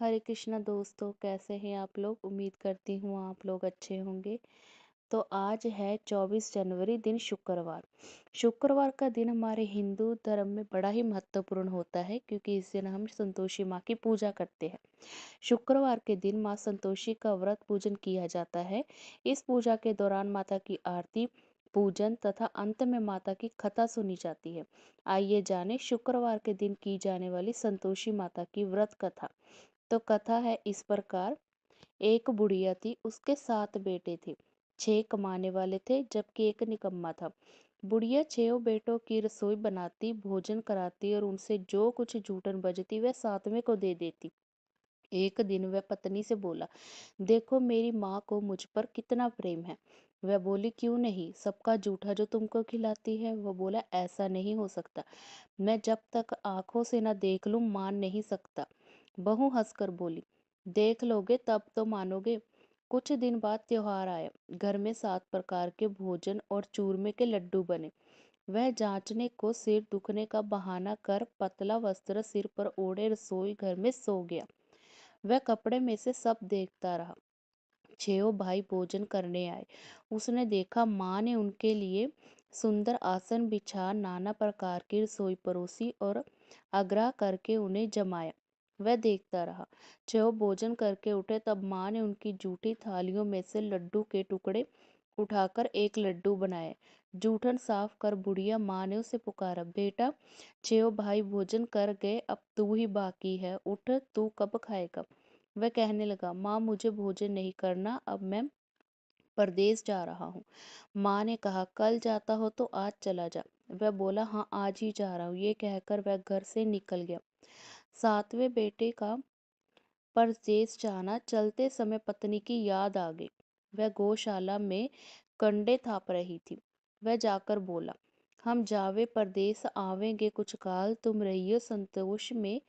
हरे कृष्णा दोस्तों, कैसे हैं आप लोग? उम्मीद करती हूँ आप लोग अच्छे होंगे। तो आज है 24 जनवरी, दिन शुक्रवार। शुक्रवार का दिन हमारे हिंदू धर्म में बड़ा ही महत्वपूर्ण होता है, क्योंकि इस दिन हम संतोषी माँ की पूजा करते हैं। शुक्रवार के दिन माँ संतोषी का व्रत पूजन किया जाता है। इस पूजा के दौरान माता की आरती, पूजन तथा अंत में माता की कथा सुनी जाती है। आइए जाने शुक्रवार के दिन की जाने वाली संतोषी माता की व्रत कथा। तो कथा है इस प्रकार। एक बुढ़िया थी, उसके 7 बेटे थे। 6 कमाने वाले थे, जबकि एक निकम्मा था। बुढ़िया 6 बेटों की रसोई बनाती, भोजन कराती और उनसे जो कुछ जूठन बचती वह 7वें को दे देती। एक दिन वह पत्नी से बोला, देखो मेरी माँ को मुझ पर कितना प्रेम है। वह बोली, क्यों नहीं, सबका जूठा जो तुमको खिलाती है। वह बोला, ऐसा नहीं हो सकता, मैं जब तक आंखों से न देख लूं मान नहीं सकता। बहू हंसकर बोली, देख लोगे तब तो मानोगे। कुछ दिन बाद त्योहार आया। घर में 7 प्रकार के भोजन और चूरमे के लड्डू बने। वह जांचने को सिर दुखने का बहाना कर पतला वस्त्र सिर पर ओढ़े रसोई घर में सो गया। वह कपड़े में से सब देखता रहा। 6 भाई भोजन करने आए। उसने देखा माँ ने उनके लिए सुंदर आसन बिछा नाना प्रकार की रसोई परोसी और आग्रह करके उन्हें जमाया। वह देखता रहा। 6 भोजन करके उठे तब माँ ने उनकी जूठी थालियों में से लड्डू के टुकड़े उठाकर एक लड्डू बनाए। जूठन साफ कर बुढ़िया माँ ने उसे पुकारा, बेटा 6 भाई भोजन कर गए, अब तू ही बाकी है, उठ, तू कब खाएगा। वह कहने लगा, माँ मुझे भोजन नहीं करना, अब मैं परदेस जा रहा हूँ। माँ ने कहा, कल जाता हो तो आज चला जा। वह बोला, हाँ आज ही जा रहा हूँ। ये कहकर वह घर से निकल गया। 7वें बेटे का परदेस जाना, चलते समय पत्नी की याद आ गई। वह गौशाला में कंडे थाप रही थी। वह जाकर बोला, हम जावे परदेस आवेंगे कुछ काल, तुम रहियो संतोष में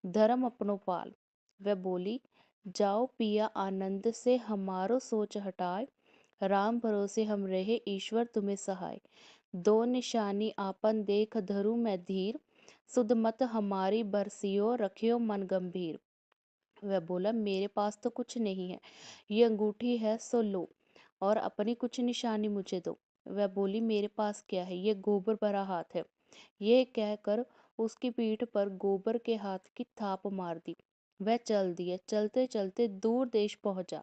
धर्म अपनो पाल। वह बोली, जाओ पिया आनंद से हमारो सोच हटाए, राम भरोसे हम रहे ईश्वर तुम्हें सहाय। दो निशानी आपन देख धरू मैं धीर, सुध मत हमारी बरसियो रखियो मन गंभीर। वह बोला, मेरे पास तो कुछ नहीं है, ये अंगूठी है सो लो, और अपनी कुछ निशानी मुझे दो। वह बोली, मेरे पास क्या है, ये गोबर भरा हाथ है। ये कहकर उसकी पीठ पर गोबर के हाथ की थाप मार दी। वह चल दिया। चलते चलते दूर देश पहुंचा।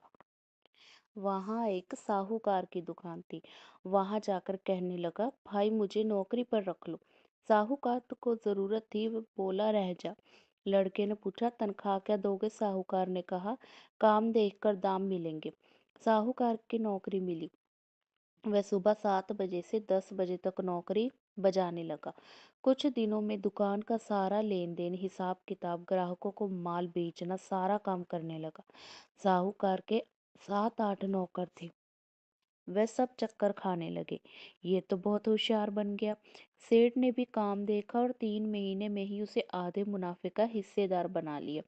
वहां एक साहूकार की दुकान थी। वहां जाकर कहने लगा, भाई मुझे नौकरी पर रख लो। साहूकार को जरूरत थी, वह बोला, रह जा। लड़के ने पूछा, तनख्वाह क्या दोगे? साहूकार ने कहा, काम देखकर दाम मिलेंगे। साहूकार की नौकरी मिली। वह सुबह 7 बजे से 10 बजे तक नौकरी बजाने लगा। कुछ दिनों में दुकान का सारा लेन देन, हिसाब किताब, ग्राहकों को माल बेचना, सारा काम करने लगा। साहूकार के 7-8 नौकर थे। वह सब चक्कर खाने लगे। ये तो बहुत होशियार बन गया। सेठ ने भी काम देखा और 3 महीने में ही उसे आधे मुनाफे का हिस्सेदार बना लिया।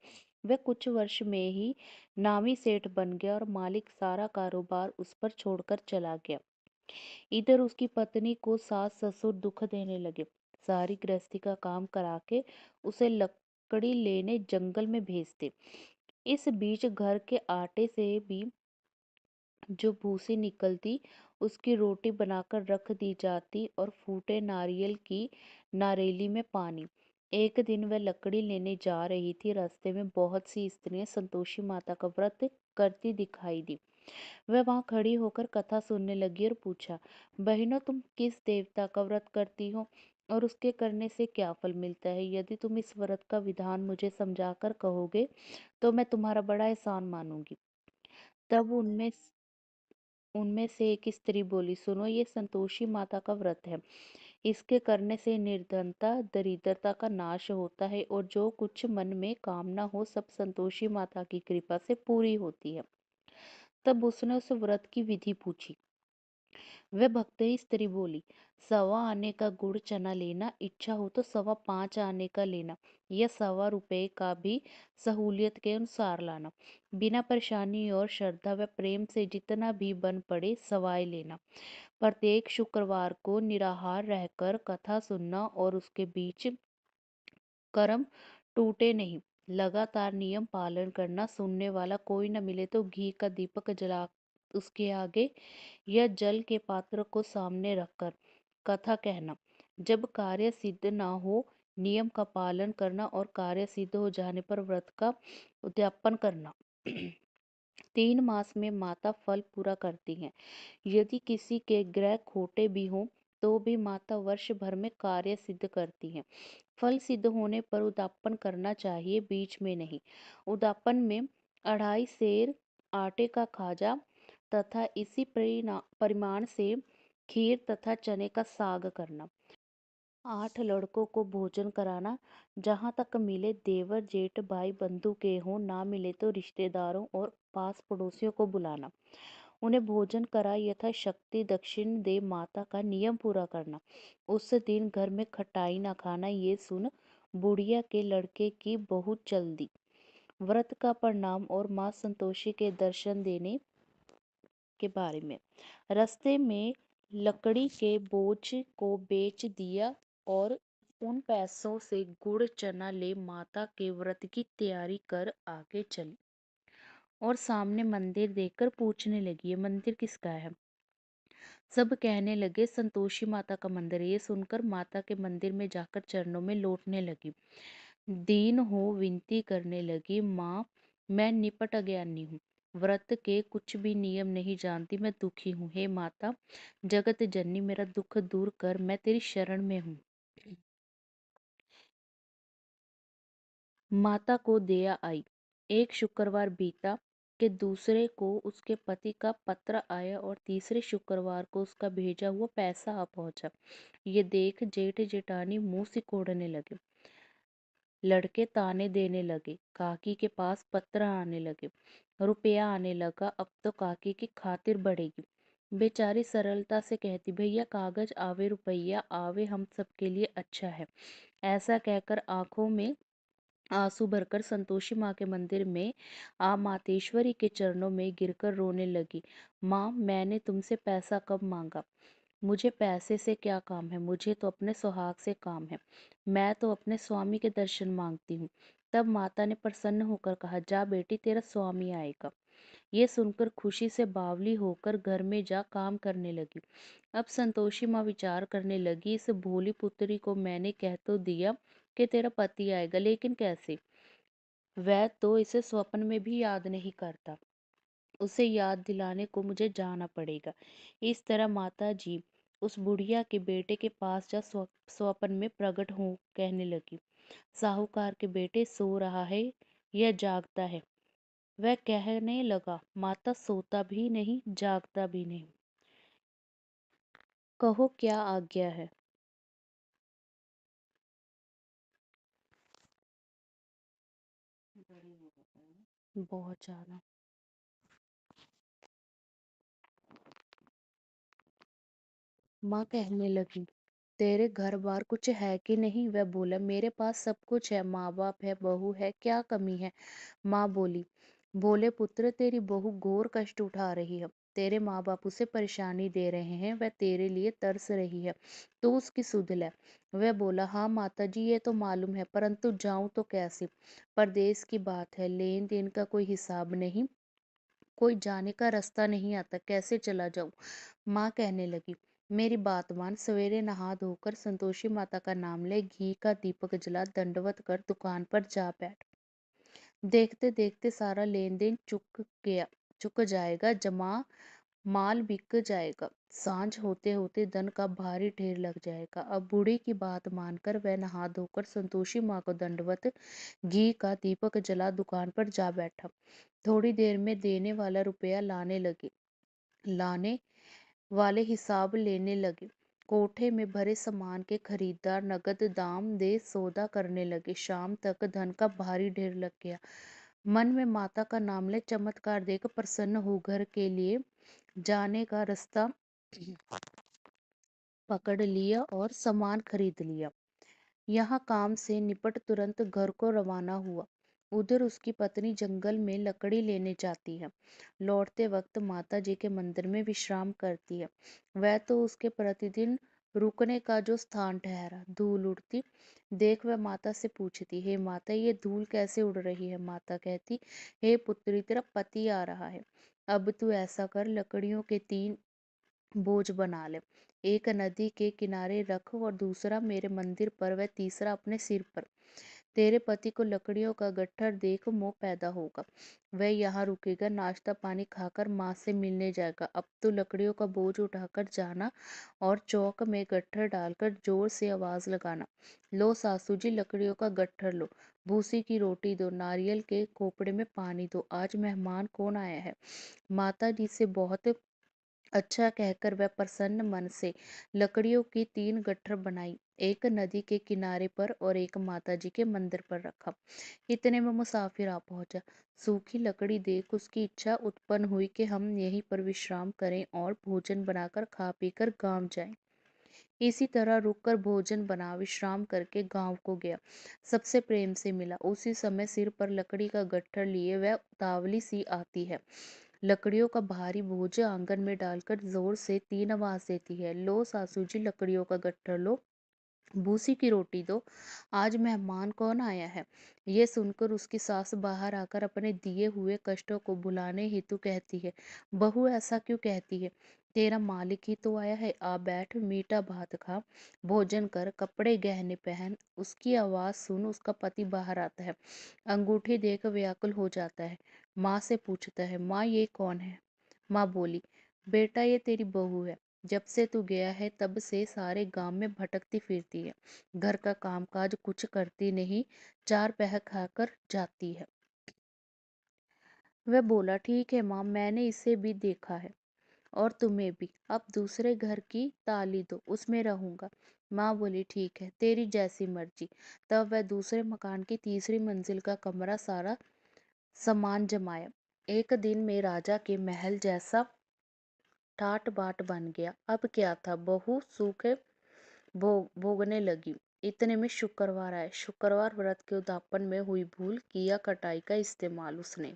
वह कुछ वर्ष में ही नामी सेठ बन गया और मालिक सारा कारोबार उस पर छोड़कर चला गया। इधर उसकी पत्नी को सास ससुर दुख देने लगे। सारी गृहस्थी का काम करा के उसे लकड़ी लेने जंगल में भेजते। इस बीच घर के आटे से भी जो भूसी निकलती, उसकी रोटी बनाकर रख दी जाती और फूटे नारियल की नारेली में पानी। एक दिन वह लकड़ी लेने जा रही थी। रास्ते में बहुत सी स्त्रियां संतोषी माता का व्रत करती दिखाई दी। वह वहां खड़ी होकर कथा सुनने लगी और पूछा, बहनों तुम किस देवता का व्रत करती हो और उसके करने से क्या फल मिलता है? यदि तुम इस व्रत का विधान मुझे समझाकर कहोगे तो मैं तुम्हारा बड़ा एहसान मानूंगी। तब उनमें से एक स्त्री बोली, सुनो, ये संतोषी माता का व्रत है। इसके करने से निर्धनता दरिद्रता का नाश होता है और जो कुछ मन में कामना हो सब संतोषी माता की कृपा से पूरी होती है। तब उसने उस व्रत की विधि पूछी। वह भक्त ही स्त्री बोली, 1.25 आने का गुड़ चना लेना, इच्छा हो तो 5.25 आने का लेना, या 1.25 रुपए का भी सहूलियत के अनुसार लाना। बिना परेशानी और श्रद्धा व प्रेम से जितना भी बन पड़े सवाय लेना। प्रत्येक शुक्रवार को निराहार रहकर कथा सुनना और उसके बीच कर्म टूटे नहीं। लगातार नियम पालन करना, सुनने वाला कोई न मिले तो घी का दीपक जला उसके आगे या जल के पात्र को सामने रखकर कथा कहना। जब कार्य सिद्ध ना हो, नियम का पालन करना और कार्य सिद्ध हो जाने पर व्रत का उद्यापन करना। 3 मास में माता फल पूरा करती हैं। यदि किसी के ग्रह खोटे भी हों तो भी माता वर्ष भर में कार्य सिद्ध करती हैं। फल सिद्ध होने पर उद्यापन करना चाहिए, बीच में नहीं। उद्यापन में 2.5 सेर आटे का खाजा तथा इसी परिमाण से खीर तथा चने का साग करना। 8 लड़कों को भोजन कराना, जहाँ तक मिले देवर जेठ भाई बंधु के हों, ना मिले तो रिश्तेदारों और पास पड़ोसियों को बुलाना। उन्हें भोजन करा यथाशक्ति दक्षिण दे माता का नियम पूरा करना। उस दिन घर में खटाई न खाना, ये सुन बुढ़िया के लड़के की बहुत जल्दी। व्रत का परिणाम और माँ संतोषी के दर्शन देने के बारे में। रास्ते में लकड़ी के बोझ को बेच दिया और उन पैसों से गुड़ चना ले माता के व्रत की तैयारी कर आगे चली और सामने मंदिर देखकर पूछने लगी, ये मंदिर किसका है? सब कहने लगे संतोषी माता का मंदिर है। ये सुनकर माता के मंदिर में जाकर चरणों में लौटने लगी। दीन हो विनती करने लगी, माँ मैं निपट अज्ञानी हूँ, व्रत के कुछ भी नियम नहीं जानती, मैं दुखी हूँ। हे माता जगत जननी, मेरा दुख दूर कर, मैं तेरी शरण में हूँ। माता को दया आई। एक शुक्रवार बीता कि दूसरे को उसके पति का पत्र आया और तीसरे शुक्रवार को उसका भेजा हुआ पैसा आ पहुंचा। ये देख जेठ जेठानी मुंह सिकोड़ने लगे। लड़के ताने देने लगे। काकी के पास पत्र आने लगे, रुपया आने लगा। अब तो काकी की खातिर बढ़ेगी। बेचारी सरलता से कहती, भैया कागज आवे रुपया आवे, हम सबके लिए अच्छा है। ऐसा कहकर आंखों में आंसू भरकर संतोषी माँ के मंदिर में आ मातेश्वरी के चरणों में गिरकर रोने लगी। माँ मैंने तुमसे पैसा कब मांगा? मुझे पैसे से क्या काम है? मुझे तो अपने सुहाग से काम है। मैं तो अपने स्वामी के दर्शन मांगती हूँ। तब माता ने प्रसन्न होकर कहा, जा बेटी तेरा स्वामी आएगा। ये सुनकर खुशी से बावली होकर घर में जा काम करने लगी। अब संतोषी माँ विचार करने लगी, इस भोली पुत्री को मैंने कह तो दिया कि तेरा पति आएगा, लेकिन कैसे? वह तो इसे स्वप्न में भी याद नहीं करता। उसे याद दिलाने को मुझे जाना पड़ेगा। इस तरह माता जी उस बुढ़िया के बेटे के पास जा स्वप्न में प्रकट हो कहने लगी, साहूकार के बेटे सो रहा है या जागता है? वह कहने लगा, माता सोता भी नहीं जागता भी नहीं, कहो क्या आज्ञा है? बहुत ज्यादा। माँ कहने लगी, तेरे घर बार कुछ है कि नहीं? वह बोला, मेरे पास सब कुछ है, माँ बाप है, बहू है, क्या कमी है? माँ बोली, बोले पुत्र तेरी बहू घोर कष्ट उठा रही है, तेरे माँ बाप उसे परेशानी दे रहे हैं, वह तेरे लिए तरस रही है, तो उसकी सुध ले। वह बोला, हाँ माता जी ये तो मालूम है, परंतु जाऊं तो कैसे? परदेश की बात है, लेन देन का कोई हिसाब नहीं, कोई जाने का रास्ता नहीं आता, कैसे चला जाऊं? माँ कहने लगी, मेरी बात मान, सवेरे नहा धोकर संतोषी माता का नाम ले, घी का दीपक जला, दंडवत कर दुकान पर जा बैठ। देखते देखते सारा लेन देन चुक जाएगा, जमा माल बिक जाएगा, सांझ होते होते धन का भारी ढेर लग जाएगा। अब बूढ़ी की बात मानकर वह नहा धोकर संतोषी माँ को दंडवत घी का दीपक जला दुकान पर जा बैठा। थोड़ी देर में देने वाला रुपया लाने वाले हिसाब लेने लगे। कोठे में भरे सामान के खरीदार नगद दाम दे सौदा करने लगे। शाम तक धन का भारी ढेर लग गया। मन में माता का नाम ले चमत्कार देख प्रसन्न हो घर के लिए जाने का रास्ता पकड़ लिया और सामान खरीद लिया। यहाँ काम से निपट तुरंत घर को रवाना हुआ। उधर उसकी पत्नी जंगल में लकड़ी लेने जाती है। लौटते वक्त माता जी के मंदिर में विश्राम करती है। वह तो उसके प्रतिदिन रुकने का जो स्थान ठहरा, धूल उड़ती देख वह माता से पूछती, हे माता ये धूल कैसे उड़ रही है? माता कहती, हे पुत्री तेरा पति आ रहा है। अब तू ऐसा कर, लकड़ियों के 3 बोझ बना ले। एक नदी के किनारे रख और दूसरा मेरे मंदिर पर व तीसरा अपने सिर पर। तेरे पति को लकड़ियों का गट्ठर देख मोह पैदा होगा। वह यहाँ रुकेगा, नाश्ता पानी खाकर माँ से मिलने जाएगा। अब तो लकड़ियों का बोझ उठाकर जाना और चौक में गट्ठर डालकर जोर से आवाज लगाना, लो सासू जी लकड़ियों का गट्ठर लो, भूसी की रोटी दो, नारियल के कोपड़े में पानी दो, आज मेहमान कौन आया है? माता जी से बहुत अच्छा कहकर वह प्रसन्न मन से लकड़ियों की 3 गट्ठर बनाई, एक नदी के किनारे पर और एक माताजी के मंदिर पर रखा। इतने में मुसाफिर आ पहुंचा। सूखी लकड़ी देख उसकी इच्छा उत्पन्न हुई कि हम यहीं पर विश्राम करें और भोजन बनाकर खा पीकर गांव जाएं। इसी तरह रुककर भोजन बना विश्राम करके गांव को गया। सबसे प्रेम से मिला। उसी समय सिर पर लकड़ी का गट्ठर लिए वह उतावली सी आती है। लकड़ियों का भारी बोझ आंगन में डालकर जोर से 3 आवाज देती है, लो सासू जी लकड़ियों का गट्ठर लो, भूसी की रोटी दो, आज मेहमान कौन आया है? ये सुनकर उसकी सास बाहर आकर अपने दिए हुए कष्टों को भुलाने हेतु कहती है, बहू ऐसा क्यों कहती है? तेरा मालिक ही तो आया है, आ बैठ, मीठा भात खा, भोजन कर, कपड़े गहने पहन। उसकी आवाज सुन उसका पति बाहर आता है, अंगूठी देख व्याकुल हो जाता है। माँ से पूछता है, माँ ये कौन है? माँ बोली, बेटा ये तेरी बहू है, जब से तू गया है तब से सारे गांव में भटकती फिरती है, घर का कामकाज कुछ करती नहीं, 4 पहर खाकर जाती है। वह बोला, ठीक है माँ, मैंने इसे भी देखा है और तुम्हें भी, अब दूसरे घर की ताली दो, उसमें रहूंगा। माँ बोली, ठीक है तेरी जैसी मर्जी। तब वह दूसरे मकान की तीसरी मंजिल का कमरा सारा सामान जमाया। एक दिन में राजा के महल जैसा ठाट बाट बन गया। अब क्या था, बहू सूखे भोगने लगी। इतने में शुक्रवार आया। शुक्रवार व्रत के उद्यापन में हुई भूल किया कटाई का इस्तेमाल उसने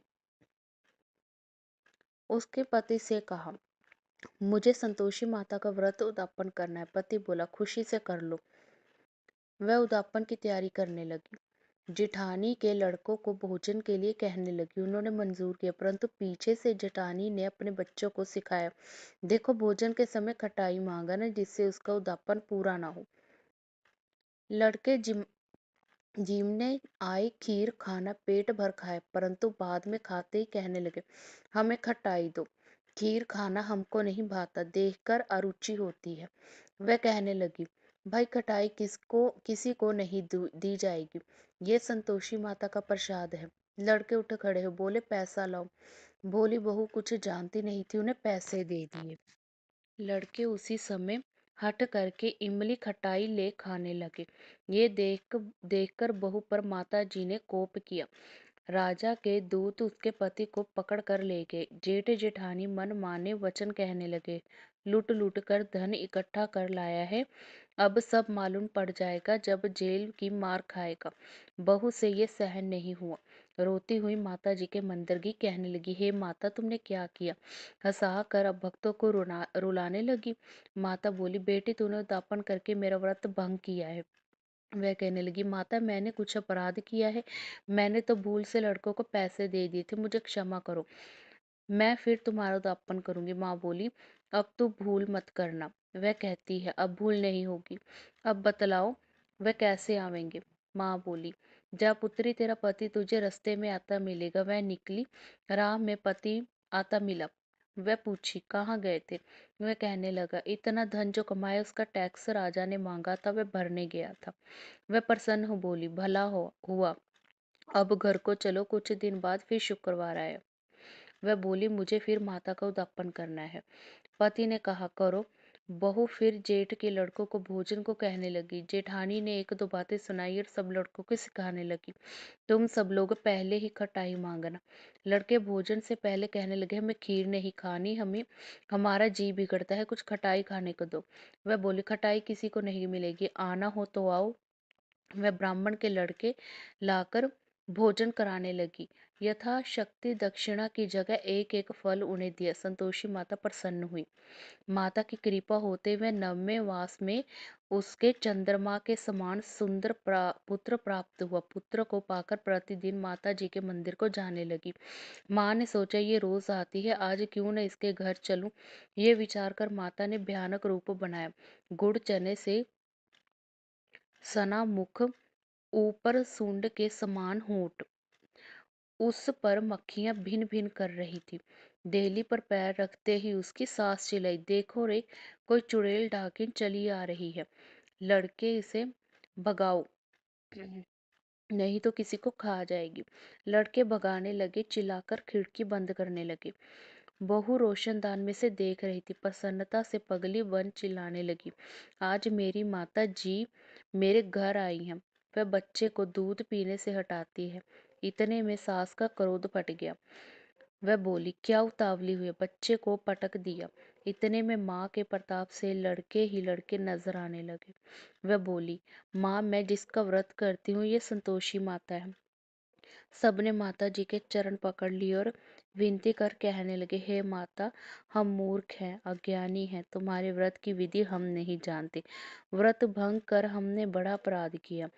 उसके पति से कहा, मुझे संतोषी माता का व्रत उद्यापन करना है। पति बोला, खुशी से कर लो। वह उद्यापन की तैयारी करने लगी। जेठानी के लड़कों को भोजन के लिए कहने लगी। उन्होंने मंजूर किया, परंतु पीछे से जेठानी ने अपने बच्चों को सिखाया, देखो भोजन के समय खटाई मांगा ना, जिससे उसका उद्यापन पूरा ना हो। लड़के जीमने आए, खीर खाना पेट भर खाए, परंतु बाद में खाते ही कहने लगे, हमें खटाई दो, खीर खाना हमको नहीं भाता, देखकर अरुचि होती है। वह कहने लगी, भाई खटाई किसको किसी को नहीं दी जाएगी, ये संतोषी माता का प्रसाद है। लड़के उठ खड़े हो बोले, पैसा लाओ। भोली बहू कुछ जानती नहीं थी, उन्हें पैसे दे दिए। लड़के उसी समय हट करके इमली खटाई ले खाने लगे। ये देखकर बहू पर माता जी ने कोप किया। राजा के दूत उसके पति को पकड़ कर ले गए। जेठ जेठानी मन माने वचन कहने लगे, लूट लूट कर धन इकट्ठा कर लाया है, अब सब मालूम पड़ जाएगा जब जेल की मार खाएगा। बहू से ये सहन नहीं हुआ। रोती हुई माता जी के मंदिर गई, कहने लगी, हे माता तुमने क्या किया? हंसा कर अब भक्तों को रुलाने लगी। माता बोली, बेटी तूने उद्यापन करके मेरा व्रत भंग किया है। वह कहने लगी, माता मैंने कुछ अपराध किया है? मैंने तो भूल से लड़कों को पैसे दे दिए थे, मुझे क्षमा करो, मैं फिर तुम्हारा उद्यापन करूंगी। माँ बोली, अब तू भूल मत करना। वह कहती है, अब भूल नहीं होगी। अब बतलाओ वह कैसे आवेंगे? माँ बोली, जा पुत्री, तेरा पति तुझे रास्ते में आता मिलेगा। वह निकली, राह में पति आता मिला। वह पूछी, कहाँ गए थे? वह कहने लगा, इतना धन जो कमाया उसका टैक्स राजा ने मांगा था, वह भरने गया था। वह प्रसन्न हो बोली, भला हो हुआ, अब घर को चलो। कुछ दिन बाद फिर शुक्रवार आया। वह बोली, मुझे फिर माता का उद्यापन करना है। पति ने कहा, करो। बहू फिर जेठ के लड़कों को भोजन को कहने लगी। जेठानी ने एक दो बातें सुनाई और सब लड़कों को सिखाने लगी, तुम सब लोग पहले ही खटाई मांगना। लड़के भोजन से पहले कहने लगे, हमें खीर नहीं खानी, हमें हमारा जी बिगड़ता है, कुछ खटाई खाने को दो। वह बोली, खटाई किसी को नहीं मिलेगी, आना हो तो आओ। वह ब्राह्मण के लड़के लाकर भोजन कराने लगी। यथाशक्ति दक्षिणा की जगह एक एक फल उन्हें दिया। संतोषी माता प्रसन्न हुई। माता की कृपा होते हुए 9वें मास में उसके चंद्रमा के समान सुंदर पुत्र प्राप्त हुआ। पुत्र को पाकर प्रतिदिन माता जी के मंदिर को जाने लगी। माँ ने सोचा ये रोज आती है, आज क्यों न इसके घर चलूं। ये विचार कर माता ने भयानक रूप बनाया। गुड़ चने से सना मुख, ऊपर सूंड के समान होंठ, उस पर मक्खियां भिन भिन कर रही थी। डेली पर पैर रखते ही उसकी सास चिल्लाई, देखो रे, कोई चुड़ैल डाकिन चली आ रही है, लड़के इसे भगाओ, नहीं तो किसी को खा जाएगी। लड़के भगाने लगे, चिल्लाकर खिड़की बंद करने लगे। बहू रोशनदान में से देख रही थी। प्रसन्नता से पगली बन चिल्लाने लगी, आज मेरी माता जी मेरे घर आई हैं। वह बच्चे को दूध पीने से हटाती है। इतने में सास का क्रोध फट गया। वह बोली, क्या उतावली हुई, बच्चे को पटक दिया। इतने में माँ के प्रताप से लड़के ही लड़के नजर आने लगे। वह बोली, माँ, मैं जिसका व्रत करती हूँ ये संतोषी माता है। सबने माता जी के चरण पकड़ लिए और विनती कर कहने लगे, हे माता, हम मूर्ख हैं, अज्ञानी हैं, तुम्हारे व्रत की विधि हम नहीं जानते। व्रत भंग कर हमने बड़ा अपराध किया।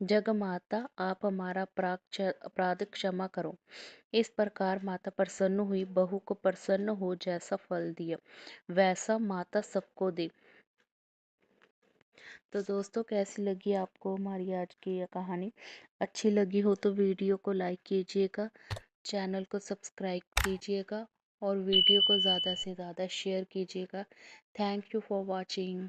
जग माता, आप हमारा अपराध क्षमा करो। इस प्रकार माता प्रसन्न हुई। बहू को प्रसन्न हो जैसा फल दिया वैसा माता सबको दे। तो दोस्तों, कैसी लगी आपको हमारी आज की यह कहानी? अच्छी लगी हो तो वीडियो को लाइक कीजिएगा, चैनल को सब्सक्राइब कीजिएगा और वीडियो को ज़्यादा से ज़्यादा शेयर कीजिएगा। Thank you for watching.